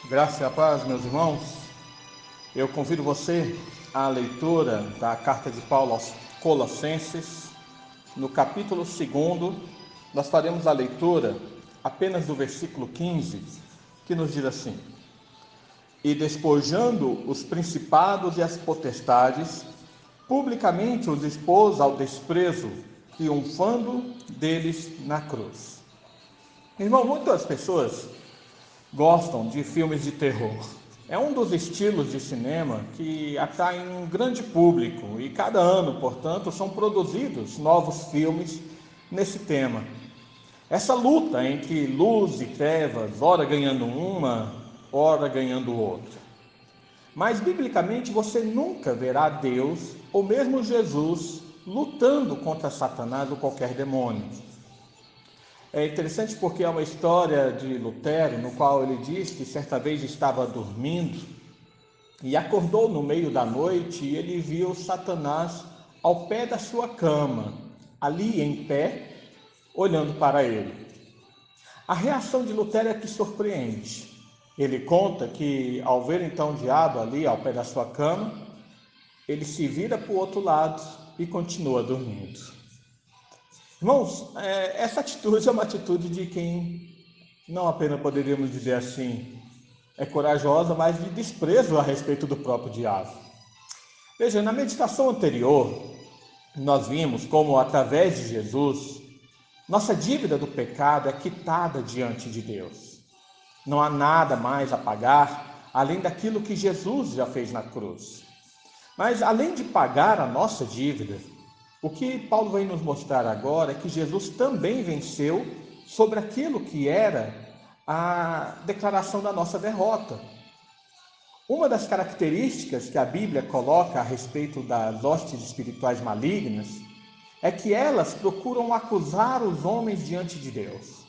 Graça e a paz, meus irmãos. Eu convido você à leitura da carta de Paulo aos Colossenses. No capítulo 2, nós faremos a leitura apenas do versículo 15, que nos diz assim: E despojando os principados e as potestades, publicamente os expôs ao desprezo, triunfando deles na cruz. Irmão, muitas pessoas gostam de filmes de terror. É um dos estilos de cinema que atrai um grande público e cada ano, portanto, são produzidos novos filmes nesse tema. Essa luta entre luz e trevas, ora ganhando uma, ora ganhando outra. Mas, biblicamente, você nunca verá Deus ou mesmo Jesus lutando contra Satanás ou qualquer demônio. É interessante porque é uma história de Lutero, no qual ele diz que certa vez estava dormindo e acordou no meio da noite e ele viu Satanás ao pé da sua cama, ali em pé, olhando para ele. A reação de Lutero é que surpreende. Ele conta que ao ver então o diabo ali ao pé da sua cama, ele se vira para o outro lado e continua dormindo. Irmãos, essa atitude é uma atitude de quem não apenas poderíamos dizer assim, é corajosa, mas de desprezo a respeito do próprio diabo. Veja, na meditação anterior, nós vimos como, através de Jesus, nossa dívida do pecado é quitada diante de Deus. Não há nada mais a pagar, além daquilo que Jesus já fez na cruz. Mas, além de pagar a nossa dívida, o que Paulo vem nos mostrar agora é que Jesus também venceu sobre aquilo que era a declaração da nossa derrota. Uma das características que a Bíblia coloca a respeito das hostes espirituais malignas é que elas procuram acusar os homens diante de Deus.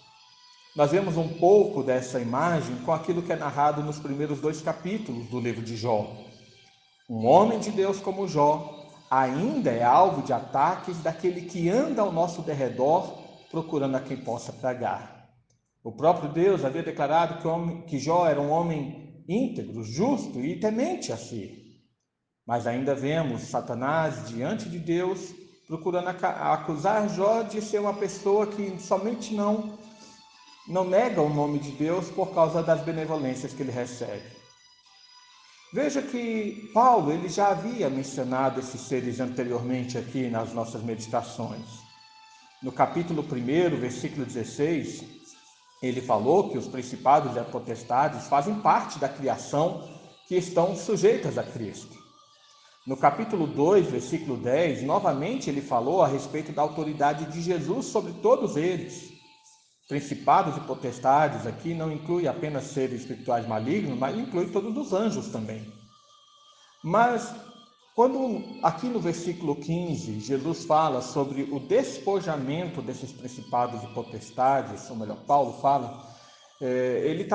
Nós vemos um pouco dessa imagem com aquilo que é narrado nos primeiros 2 capítulos do livro de Jó. Um homem de Deus como Jó ainda é alvo de ataques daquele que anda ao nosso derredor procurando a quem possa tragar. O próprio Deus havia declarado que Jó era um homem íntegro, justo e temente a si. Mas ainda vemos Satanás diante de Deus procurando acusar Jó de ser uma pessoa que somente não nega o nome de Deus por causa das benevolências que ele recebe. Veja que Paulo ele já havia mencionado esses seres anteriormente aqui nas nossas meditações. No capítulo 1, versículo 16, ele falou que os principados e as potestades fazem parte da criação que estão sujeitas a Cristo. No capítulo 2, versículo 10, novamente ele falou a respeito da autoridade de Jesus sobre todos eles. Principados e potestades aqui não inclui apenas seres espirituais malignos, mas inclui todos os anjos também. Mas quando aqui no versículo 15, Jesus fala sobre o despojamento desses principados e potestades, ou melhor, Paulo fala, ele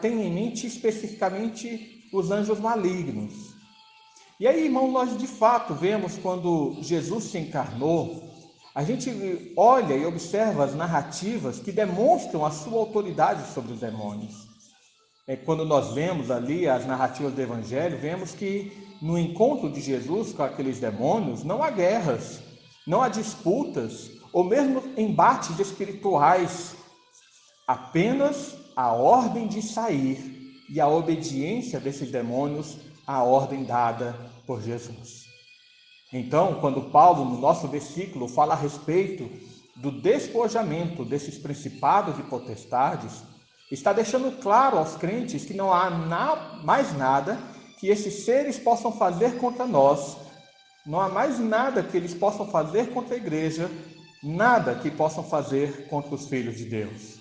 tem em mente especificamente os anjos malignos. E aí, irmão, nós de fato vemos quando Jesus se encarnou, a gente olha e observa as narrativas que demonstram a sua autoridade sobre os demônios. Quando nós vemos ali as narrativas do Evangelho, vemos que no encontro de Jesus com aqueles demônios não há guerras, não há disputas ou mesmo embates espirituais, apenas a ordem de sair e a obediência desses demônios à ordem dada por Jesus. Então, quando Paulo, no nosso versículo, fala a respeito do despojamento desses principados e potestades, está deixando claro aos crentes que não há mais nada que esses seres possam fazer contra nós, não há mais nada que eles possam fazer contra a igreja, nada que possam fazer contra os filhos de Deus.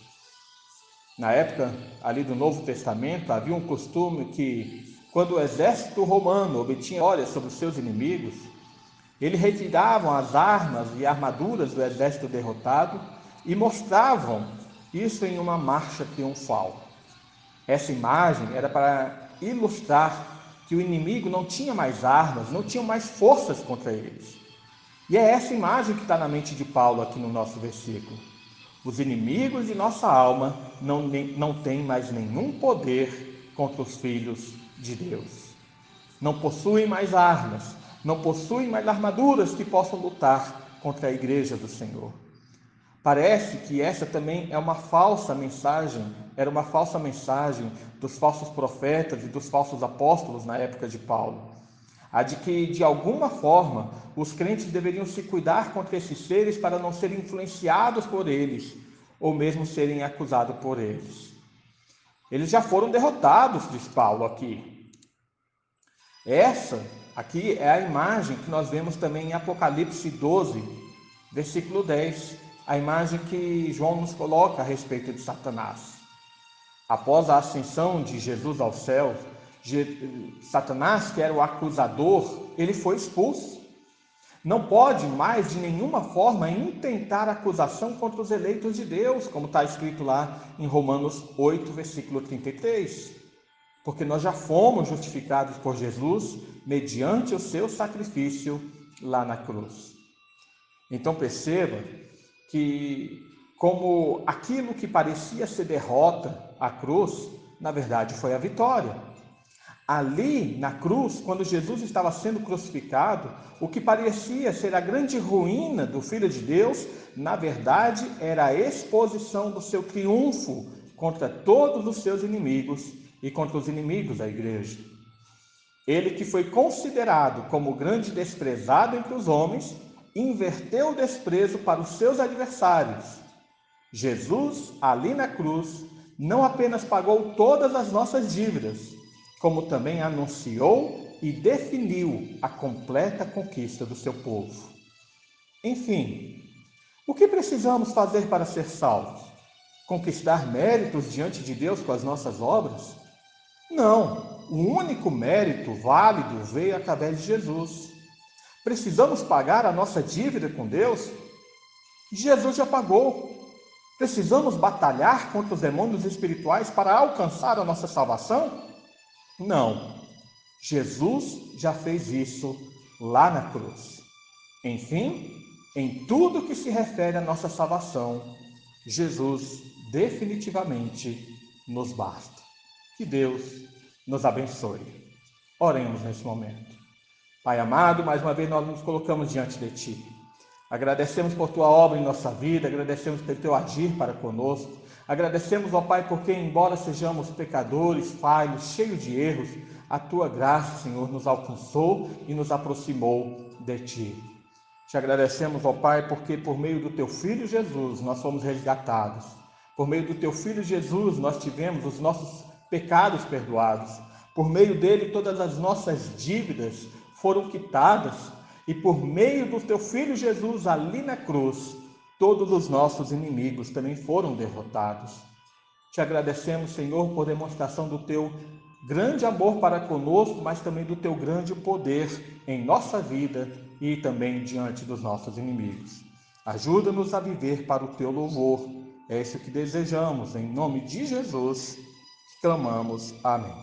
Na época ali do Novo Testamento, havia um costume que, quando o exército romano obtinha vitória sobre os seus inimigos, eles retiravam as armas e armaduras do exército derrotado e mostravam isso em uma marcha triunfal. Essa imagem era para ilustrar que o inimigo não tinha mais armas, não tinha mais forças contra eles. E é essa imagem que está na mente de Paulo aqui no nosso versículo. Os inimigos de nossa alma não têm mais nenhum poder contra os filhos de Deus. Não possuem mais armas, não possuem mais armaduras que possam lutar contra a igreja do Senhor. Parece que essa também é uma falsa mensagem, era uma falsa mensagem dos falsos profetas e dos falsos apóstolos na época de Paulo. A de que, de alguma forma, os crentes deveriam se cuidar contra esses seres para não serem influenciados por eles, ou mesmo serem acusados por eles. Eles já foram derrotados, diz Paulo aqui. Essa aqui é a imagem que nós vemos também em Apocalipse 12, versículo 10, a imagem que João nos coloca a respeito de Satanás. Após a ascensão de Jesus aos céus, Satanás, que era o acusador, ele foi expulso. Não pode mais de nenhuma forma intentar acusação contra os eleitos de Deus, como está escrito lá em Romanos 8, versículo 33. Porque nós já fomos justificados por Jesus mediante o seu sacrifício lá na cruz. Então perceba que, como aquilo que parecia ser derrota, a cruz, na verdade foi a vitória. Ali na cruz, quando Jesus estava sendo crucificado, o que parecia ser a grande ruína do Filho de Deus, na verdade era a exposição do seu triunfo contra todos os seus inimigos e contra os inimigos da igreja. Ele que foi considerado como grande desprezado entre os homens, inverteu o desprezo para os seus adversários. Jesus, ali na cruz, não apenas pagou todas as nossas dívidas, como também anunciou e definiu a completa conquista do seu povo. Enfim, o que precisamos fazer para ser salvos? Conquistar méritos diante de Deus com as nossas obras? Não, o único mérito válido veio através de Jesus. Precisamos pagar a nossa dívida com Deus? Jesus já pagou. Precisamos batalhar contra os demônios espirituais para alcançar a nossa salvação? Não, Jesus já fez isso lá na cruz. Enfim, em tudo que se refere à nossa salvação, Jesus definitivamente nos basta. Que Deus nos abençoe. Oremos nesse momento. Pai amado, mais uma vez nós nos colocamos diante de Ti. Agradecemos por Tua obra em nossa vida, agradecemos pelo Teu agir para conosco. Agradecemos, ó Pai, porque embora sejamos pecadores, falhos, cheios de erros, a Tua graça, Senhor, nos alcançou e nos aproximou de Ti. Te agradecemos, ó Pai, porque por meio do Teu Filho Jesus nós fomos resgatados. Por meio do Teu Filho Jesus nós tivemos os nossos pecados perdoados. Por meio dele todas as nossas dívidas foram quitadas. E por meio do Teu Filho Jesus ali na cruz, todos os nossos inimigos também foram derrotados. Te agradecemos, Senhor, por demonstração do Teu grande amor para conosco, mas também do Teu grande poder em nossa vida e também diante dos nossos inimigos. Ajuda-nos a viver para o Teu louvor. É isso que desejamos, em nome de Jesus, clamamos. Amém.